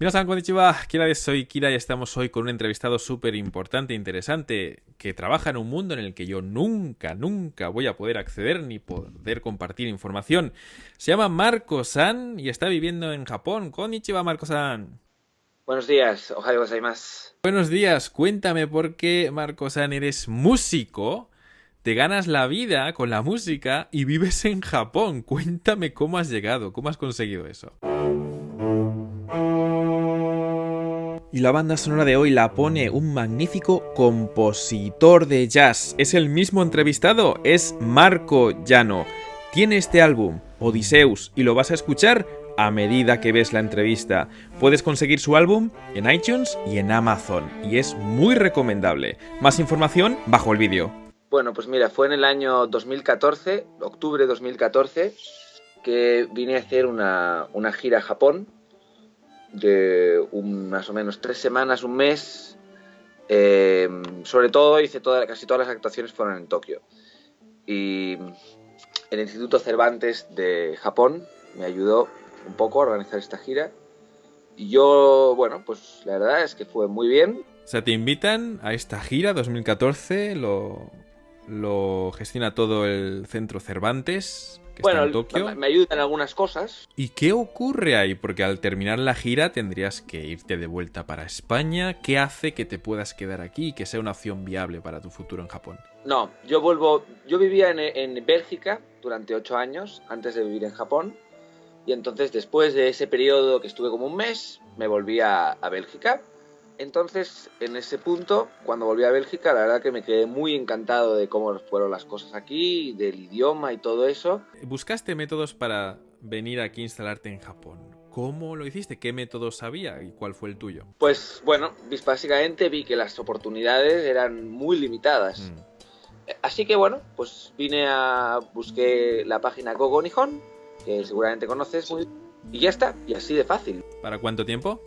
Minasan konnichiwa, soy Kira y estamos hoy con un entrevistado súper importante e interesante que trabaja en un mundo en el que yo nunca voy a poder acceder ni poder compartir información. Se llama Marco-san y está viviendo en Japón. Konnichiwa, Marco-san. Buenos días, ohayou gozaimasu. Buenos días, cuéntame por qué, Marco-san, eres músico, te ganas la vida con la música y vives en Japón. Cuéntame cómo has llegado, cómo has conseguido eso. Y la banda sonora de hoy la pone un magnífico compositor de jazz. Es el mismo entrevistado, es Marco Llano. Tiene este álbum, Odysseus, y lo vas a escuchar a medida que ves la entrevista. Puedes conseguir su álbum en iTunes y en Amazon, y es muy recomendable. Más información bajo el vídeo. Bueno, pues mira, fue en el año 2014, octubre de 2014, que vine a hacer una gira a Japón de más o menos 3 semanas, un mes. Sobre todo hice casi todas las actuaciones fueron en Tokio. Y el Instituto Cervantes de Japón me ayudó un poco a organizar esta gira. Y yo, bueno, pues la verdad es que fue muy bien. O sea, te invitan a esta gira 2014, lo gestiona todo el Centro Cervantes, que está en Tokio. Me ayudan en algunas cosas. ¿Y qué ocurre ahí? Porque al terminar la gira tendrías que irte de vuelta para España. ¿Qué hace que te puedas quedar aquí y que sea una opción viable para tu futuro en Japón? No, yo vivía en Bélgica durante 8 años antes de vivir en Japón. Y entonces después de ese periodo que estuve como un mes, me volví a Bélgica. Entonces, en ese punto, cuando volví a Bélgica, la verdad que me quedé muy encantado de cómo fueron las cosas aquí, del idioma y todo eso. ¿Buscaste métodos para venir aquí a instalarte en Japón? ¿Cómo lo hiciste? ¿Qué métodos había y cuál fue el tuyo? Pues bueno, básicamente vi que las oportunidades eran muy limitadas. Así que bueno, pues busqué la página Gogo Nihon, que seguramente conoces, y ya está, y así de fácil. ¿Para cuánto tiempo?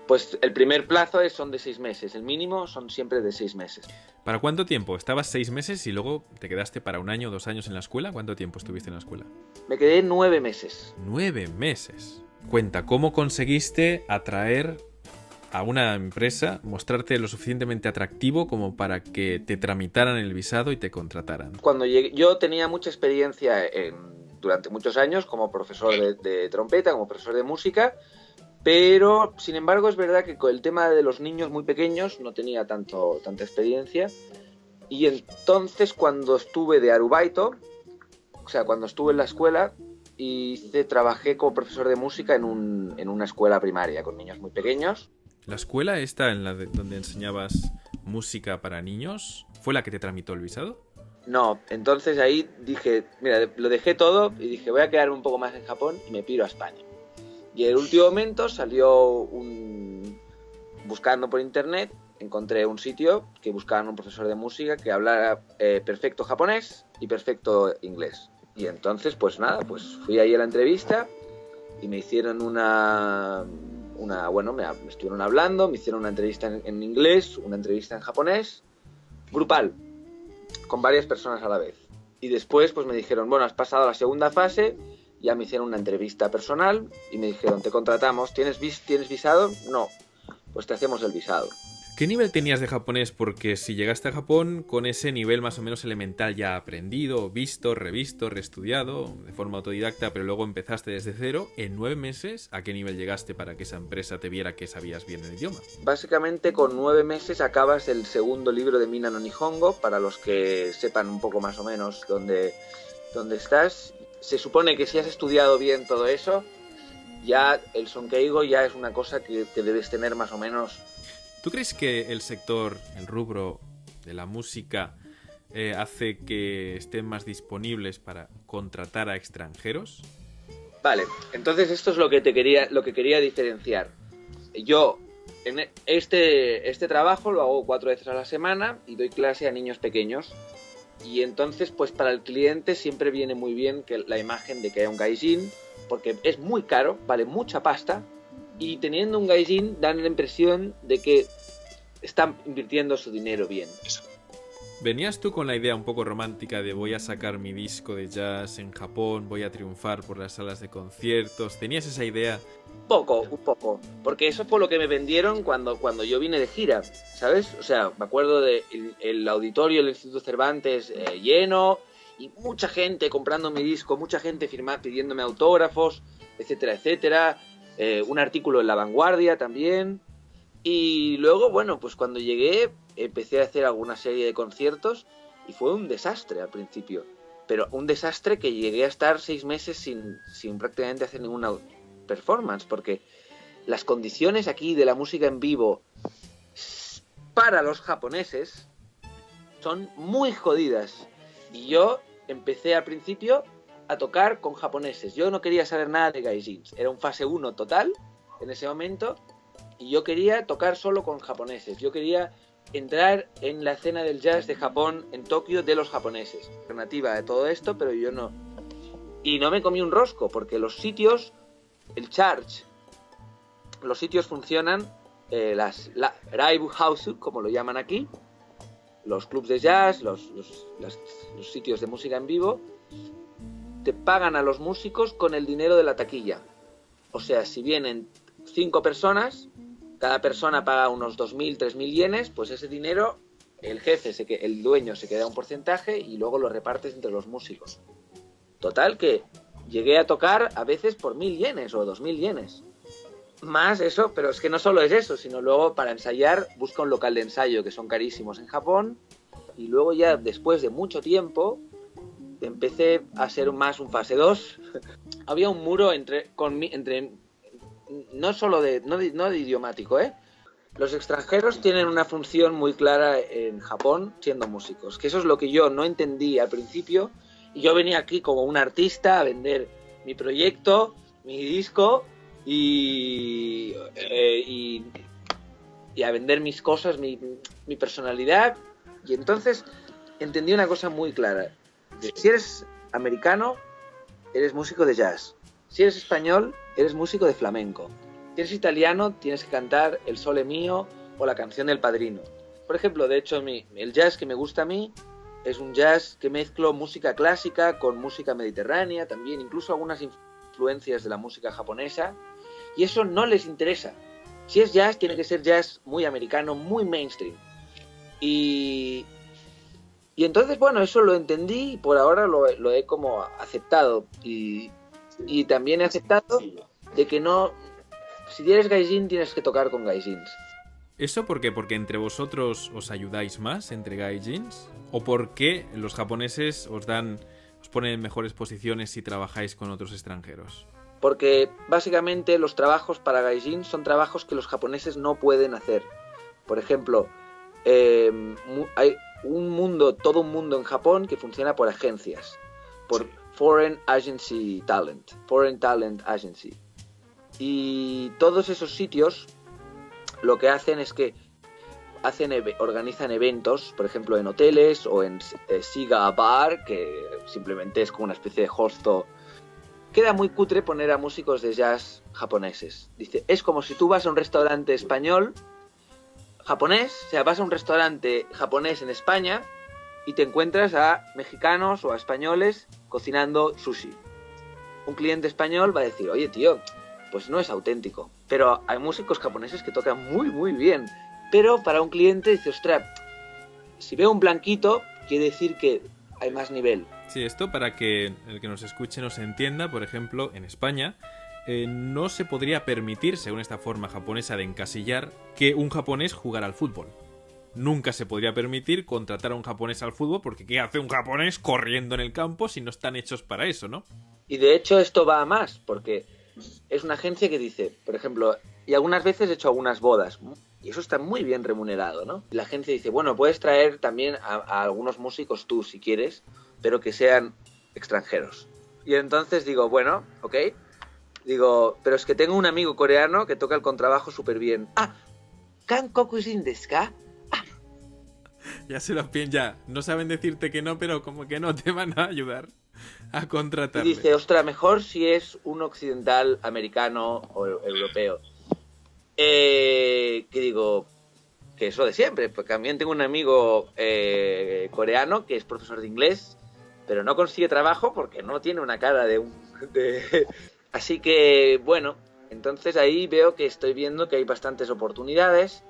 Pues el primer plazo son de 6 meses, el mínimo son siempre de 6 meses. ¿Para cuánto tiempo? ¿Estabas 6 meses y luego te quedaste para 1 año, 2 años en la escuela? ¿Cuánto tiempo estuviste en la escuela? Me quedé 9 meses. 9 meses. Cuenta, ¿cómo conseguiste atraer a una empresa, mostrarte lo suficientemente atractivo como para que te tramitaran el visado y te contrataran? Cuando llegué, yo tenía mucha experiencia durante muchos años como profesor de trompeta, como profesor de música. Pero, sin embargo, es verdad que con el tema de los niños muy pequeños no tenía tanta experiencia. Y entonces, cuando estuve de arubaito, o sea, cuando estuve en la escuela, trabajé como profesor de música en una escuela primaria con niños muy pequeños. ¿La escuela esta donde enseñabas música para niños fue la que te tramitó el visado? No, entonces ahí dije, mira, lo dejé todo y dije, voy a quedarme un poco más en Japón y me piro a España. Y en el último momento buscando por internet, encontré un sitio que buscaban un profesor de música que hablara perfecto japonés y perfecto inglés. Y entonces, pues nada, pues fui ahí a la entrevista y me hicieron me estuvieron hablando, me hicieron una entrevista en inglés, una entrevista en japonés, grupal, con varias personas a la vez. Y después, pues me dijeron, bueno, has pasado a la segunda fase. Ya me hicieron una entrevista personal y me dijeron, te contratamos, ¿tienes visado? No, pues te hacemos el visado. ¿Qué nivel tenías de japonés? Porque si llegaste a Japón con ese nivel más o menos elemental ya aprendido, visto, revisto, reestudiado, de forma autodidacta, pero luego empezaste desde cero, en 9 meses, ¿a qué nivel llegaste para que esa empresa te viera que sabías bien el idioma? Básicamente con 9 meses acabas el segundo libro de Mina no Nihongo, para los que sepan un poco más o menos dónde estás. Se supone que si has estudiado bien todo eso, ya el Sonkeigo ya es una cosa que debes tener más o menos. ¿Tú crees que el sector, el rubro de la música hace que estén más disponibles para contratar a extranjeros? Vale, entonces esto es lo que quería diferenciar. Yo en este trabajo lo hago 4 veces a la semana y doy clase a niños pequeños. Y entonces, pues para el cliente siempre viene muy bien que la imagen de que haya un gaijin, porque es muy caro, vale mucha pasta, y teniendo un gaijin dan la impresión de que están invirtiendo su dinero bien. ¿Venías tú con la idea un poco romántica de voy a sacar mi disco de jazz en Japón, voy a triunfar por las salas de conciertos? ¿Tenías esa idea? Un poco, porque eso fue lo que me vendieron cuando yo vine de gira, ¿sabes? O sea, me acuerdo de el auditorio del Instituto Cervantes lleno y mucha gente comprando mi disco, mucha gente pidiéndome autógrafos, etcétera, etcétera. Un artículo en La Vanguardia también. Y luego, bueno, pues cuando llegué empecé a hacer alguna serie de conciertos y fue un desastre al principio. Pero un desastre que llegué a estar 6 meses sin prácticamente hacer ninguna performance, porque las condiciones aquí de la música en vivo para los japoneses son muy jodidas. Y yo empecé al principio a tocar con japoneses. Yo no quería saber nada de gaijins. Era un fase 1 total en ese momento. Y yo quería tocar solo con japoneses. Yo quería entrar en la escena del jazz de Japón, en Tokio, de los japoneses. Alternativa de todo esto, pero yo no. Y no me comí un rosco, porque los sitios, el charge, los sitios funcionan, las Raibu House, como lo llaman aquí, los clubs de jazz, los sitios de música en vivo, te pagan a los músicos con el dinero de la taquilla. O sea, si vienen 5 personas, cada persona paga unos 2.000, 3.000 yenes, pues ese dinero el jefe, el dueño se queda un porcentaje y luego lo repartes entre los músicos. Total que llegué a tocar a veces por 1.000 yenes o 2.000 yenes. Más eso, pero es que no solo es eso, sino luego para ensayar busca un local de ensayo que son carísimos en Japón y luego ya después de mucho tiempo empecé a ser más un fase 2. Había un muro entre no solo no de idiomático, Los extranjeros tienen una función muy clara en Japón siendo músicos, que eso es lo que yo no entendí al principio, y yo venía aquí como un artista a vender mi proyecto, mi disco y a vender mis cosas, mi personalidad, y entonces entendí una cosa muy clara. Si eres americano, eres músico de jazz. Si eres español, eres músico de flamenco. Si eres italiano, tienes que cantar El Sole Mio o la canción del Padrino. Por ejemplo, de hecho, el jazz que me gusta a mí es un jazz que mezclo música clásica con música mediterránea, también incluso algunas influencias de la música japonesa, y eso no les interesa. Si es jazz, tiene que ser jazz muy americano, muy mainstream. Y entonces, bueno, eso lo entendí y por ahora lo he como aceptado. Y también he aceptado de que no, si eres gaijin tienes que tocar con gaijins. ¿Eso por qué? ¿Porque entre vosotros os ayudáis más entre gaijins? ¿O por qué los japoneses os ponen en mejores posiciones si trabajáis con otros extranjeros? Porque básicamente los trabajos para gaijin son trabajos que los japoneses no pueden hacer. Por ejemplo, hay todo un mundo en Japón que funciona por agencias, por Foreign Talent Agency. Y todos esos sitios lo que hacen es que organizan eventos, por ejemplo en hoteles o en Siga Bar, que simplemente es como una especie de hosto. Queda muy cutre poner a músicos de jazz japoneses. Dice, es como si tú vas a un restaurante español japonés, o sea, vas a un restaurante japonés en España y te encuentras a mexicanos o a españoles cocinando sushi. Un cliente español va a decir, oye tío, pues no es auténtico. Pero hay músicos japoneses que tocan muy muy bien. Pero para un cliente dice, ostras, si veo un blanquito, quiere decir que hay más nivel. Sí, esto para que el que nos escuche nos entienda, por ejemplo, en España no se podría permitir, según esta forma japonesa de encasillar, que un japonés jugara al fútbol. Nunca se podría permitir contratar a un japonés al fútbol porque ¿qué hace un japonés corriendo en el campo si no están hechos para eso, no? Y de hecho esto va a más, porque es una agencia que dice, por ejemplo, y algunas veces he hecho algunas bodas, y eso está muy bien remunerado, ¿no? Y la agencia dice, bueno, puedes traer también a algunos músicos tú, si quieres, pero que sean extranjeros. Y entonces digo, bueno, ok. Digo, pero es que tengo un amigo coreano que toca el contrabajo súper bien. Ah, ¿Kankokushin desu ka? Ya se lo piensan, ya. No saben decirte que no, pero como que no te van a ayudar a contratarle. Y dice, ostras, mejor si es un occidental americano o europeo. Que digo, que es lo de siempre. Pues también tengo un amigo coreano que es profesor de inglés, pero no consigue trabajo porque no tiene una cara de un... Así que, bueno, entonces ahí veo que estoy viendo que hay bastantes oportunidades.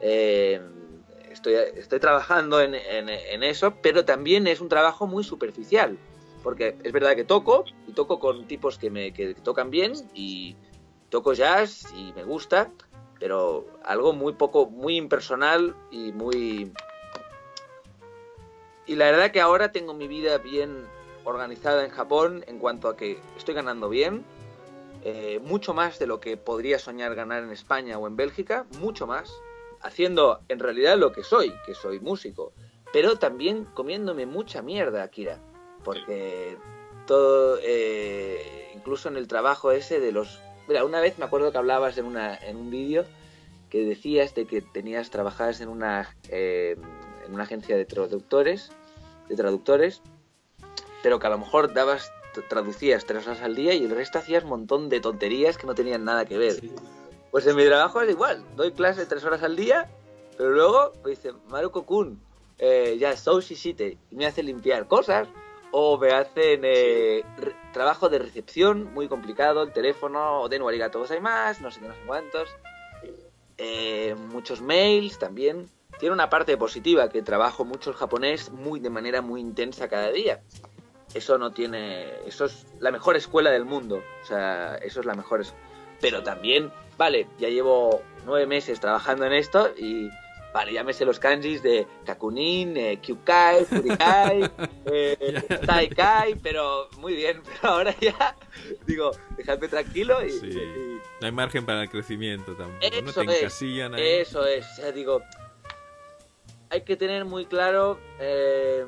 Estoy trabajando en eso, pero también es un trabajo muy superficial, porque es verdad que toco con tipos que tocan bien y toco jazz y me gusta, pero algo muy impersonal y muy... Y la verdad que ahora tengo mi vida bien organizada en Japón en cuanto a que estoy ganando bien, mucho más de lo que podría soñar ganar en España o en Bélgica, mucho más, haciendo en realidad lo que soy músico, pero también comiéndome mucha mierda, Akira, porque todo, incluso en el trabajo ese de los... Mira, una vez me acuerdo que hablabas en un vídeo que decías de que trabajabas en una agencia de traductores, pero que a lo mejor traducías 3 horas al día y el resto hacías un montón de tonterías que no tenían nada que ver. Sí. Pues en mi trabajo es igual, doy clases 3 horas al día, pero luego me dice, Maruko-kun, ya Soushishite, y me hace limpiar cosas, o me hacen trabajo de recepción muy complicado, el teléfono, o denu arigatou gozaimasu, no sé qué, no sé cuántos, muchos mails también. Tiene una parte positiva, que trabajo mucho el japonés de manera muy intensa cada día. Eso es la mejor escuela del mundo, o sea, eso es la mejor pero también, vale, ya llevo 9 meses trabajando en esto y vale, ya me sé los kanjis de Kakunin, Kyukai, Furikai, Taikai, pero muy bien, pero ahora ya digo, dejadme tranquilo y... Sí. No hay margen para el crecimiento tampoco, no te encasillan ahí. Eso es, o sea, digo, hay que tener muy claro qué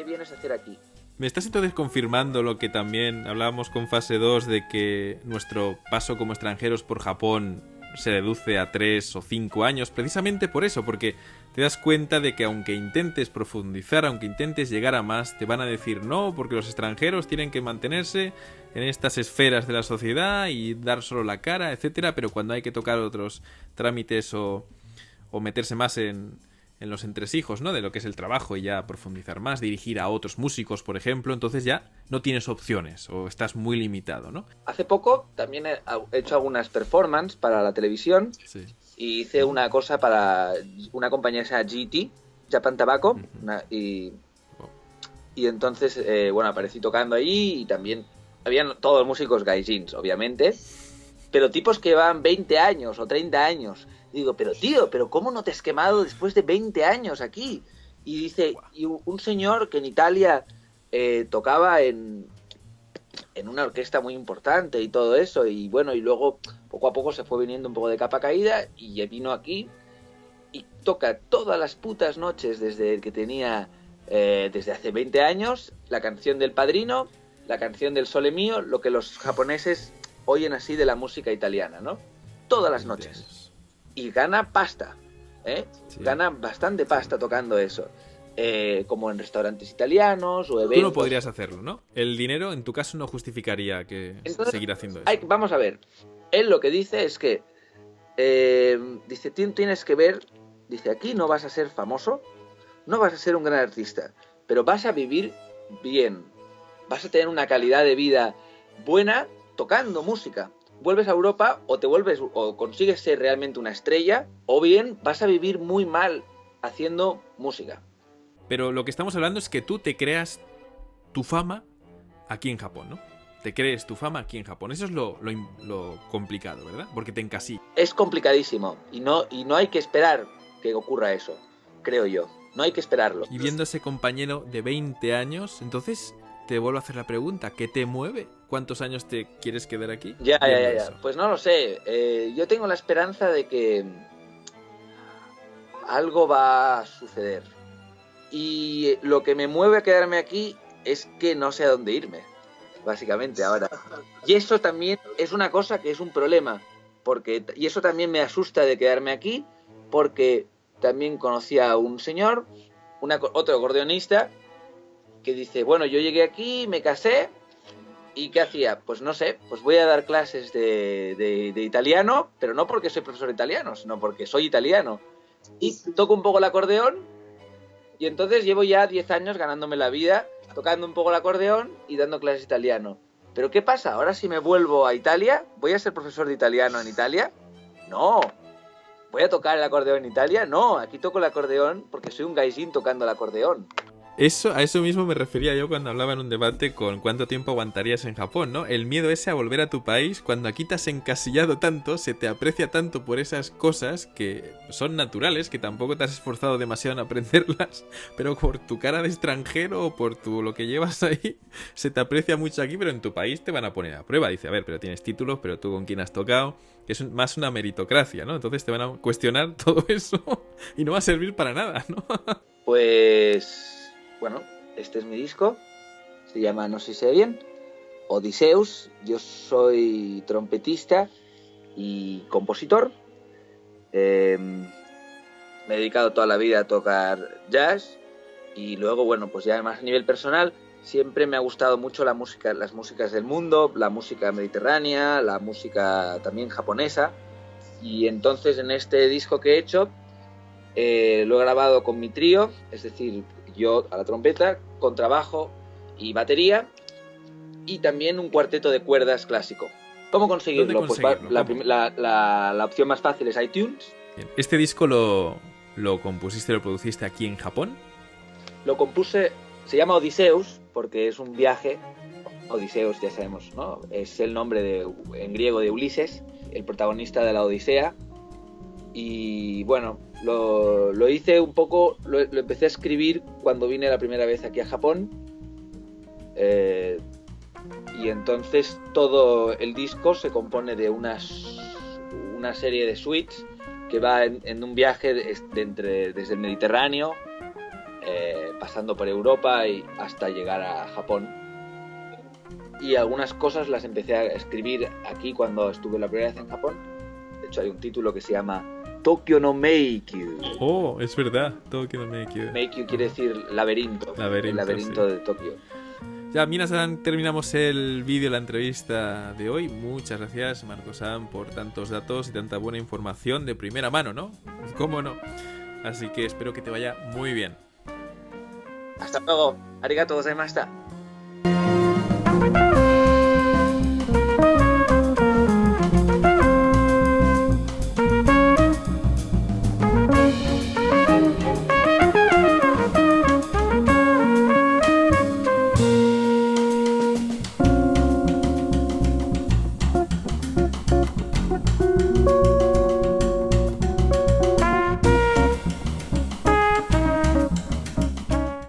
vienes a hacer aquí. ¿Me estás entonces confirmando lo que también hablábamos con fase 2 de que nuestro paso como extranjeros por Japón se reduce a 3 o 5 años? Precisamente por eso, porque te das cuenta de que aunque intentes profundizar, aunque intentes llegar a más, te van a decir no, porque los extranjeros tienen que mantenerse en estas esferas de la sociedad y dar solo la cara, etcétera, pero cuando hay que tocar otros trámites o meterse más en los entresijos, ¿no?, de lo que es el trabajo y ya profundizar más, dirigir a otros músicos, por ejemplo, entonces ya no tienes opciones o estás muy limitado, ¿no? Hace poco también he hecho algunas performances para la televisión. Sí. Y hice una cosa para una compañía que se llama GT, Japan Tobacco, y entonces, bueno, aparecí tocando ahí y también habían todos músicos gaijins, obviamente, pero tipos que llevan 20 años o 30 años. Digo, pero tío, ¿pero cómo no te has quemado después de 20 años aquí? Y dice, y un señor que en Italia tocaba en una orquesta muy importante y todo eso, y bueno, y luego poco a poco se fue viniendo un poco de capa caída y vino aquí y toca todas las putas noches desde que tenía, desde hace 20 años, la canción del Padrino, la canción del Sole Mio, lo que los japoneses oyen así de la música italiana, ¿no? Todas las noches. Y gana pasta, Sí. Gana bastante pasta tocando eso. Como en restaurantes italianos o eventos. Tú no podrías hacerlo, ¿no? El dinero en tu caso no justificaría que seguir haciendo eso. Vamos a ver. Él lo que dice es que dice, tienes que ver, dice, aquí no vas a ser famoso, no vas a ser un gran artista, pero vas a vivir bien, vas a tener una calidad de vida buena tocando música. Vuelves a Europa o consigues ser realmente una estrella, o bien vas a vivir muy mal haciendo música. Pero lo que estamos hablando es que tú te creas tu fama aquí en Japón, ¿no? Te crees tu fama aquí en Japón. Eso es lo complicado, ¿verdad? Porque te encasillas. Es complicadísimo y no hay que esperar que ocurra eso, creo yo. No hay que esperarlo. Y viendo a ese compañero de 20 años, entonces te vuelvo a hacer la pregunta, ¿qué te mueve? ¿Cuántos años te quieres quedar aquí? Ya. Pues no lo sé. Yo tengo la esperanza de que algo va a suceder. Y lo que me mueve a quedarme aquí es que no sé a dónde irme, básicamente, ahora. Y eso también es una cosa que es un problema. Y eso también me asusta de quedarme aquí, porque también conocí a un señor, otro acordeonista, que dice, bueno, yo llegué aquí, me casé, ¿Y qué hacía? Pues no sé, pues voy a dar clases de italiano, pero no porque soy profesor italiano, sino porque soy italiano. Y toco un poco el acordeón, y entonces llevo ya 10 años ganándome la vida, tocando un poco el acordeón y dando clases de italiano. ¿Pero qué pasa? Ahora si me vuelvo a Italia, ¿voy a ser profesor de italiano en Italia? No. ¿Voy a tocar el acordeón en Italia? No, aquí toco el acordeón porque soy un gaijin tocando el acordeón. A eso mismo me refería yo cuando hablaba en un debate con cuánto tiempo aguantarías en Japón, ¿no? El miedo ese a volver a tu país, cuando aquí te has encasillado tanto, se te aprecia tanto por esas cosas que son naturales, que tampoco te has esforzado demasiado en aprenderlas, pero por tu cara de extranjero o por lo que llevas ahí, se te aprecia mucho aquí, pero en tu país te van a poner a prueba. Dice, a ver, pero tienes títulos, pero tú con quién has tocado, que es más una meritocracia, ¿no? Entonces te van a cuestionar todo eso y no va a servir para nada, ¿no? Pues... Bueno, este es mi disco, se llama, no sé si sé bien, Odysseus. Yo soy trompetista y compositor. Me he dedicado toda la vida a tocar jazz y luego, bueno, pues ya más a nivel personal, siempre me ha gustado mucho la música, las músicas del mundo, la música mediterránea, la música también japonesa. Y entonces en este disco que he hecho, lo he grabado con mi trío, es decir, yo a la trompeta, contrabajo y batería, y también un cuarteto de cuerdas clásico. ¿Cómo conseguirlo? Pues la opción más fácil es iTunes. Bien. ¿Este disco lo compusiste, lo produciste aquí en Japón? Lo compuse, se llama Odysseus, porque es un viaje. Odysseus, ya sabemos, ¿no? Es el nombre en griego de Ulises, el protagonista de la Odisea. Y bueno, lo hice un poco, lo empecé a escribir cuando vine la primera vez aquí a Japón. Y entonces todo el disco se compone de una serie de suites que va en un viaje desde el Mediterráneo, pasando por Europa y hasta llegar a Japón. Y algunas cosas las empecé a escribir aquí cuando estuve la primera vez en Japón. De hecho hay un título que se llama Tokyo no Meikyu. Oh, es verdad, Tokyo no Meikyu. Meikyu quiere decir laberinto, el laberinto, sí, de Tokio. Ya, Mina-san, terminamos el vídeo, la entrevista de hoy. Muchas gracias, Marco-san, por tantos datos y tanta buena información de primera mano, ¿no? ¿Cómo no? Así que espero que te vaya muy bien. Hasta luego. Arigato gozaimashita.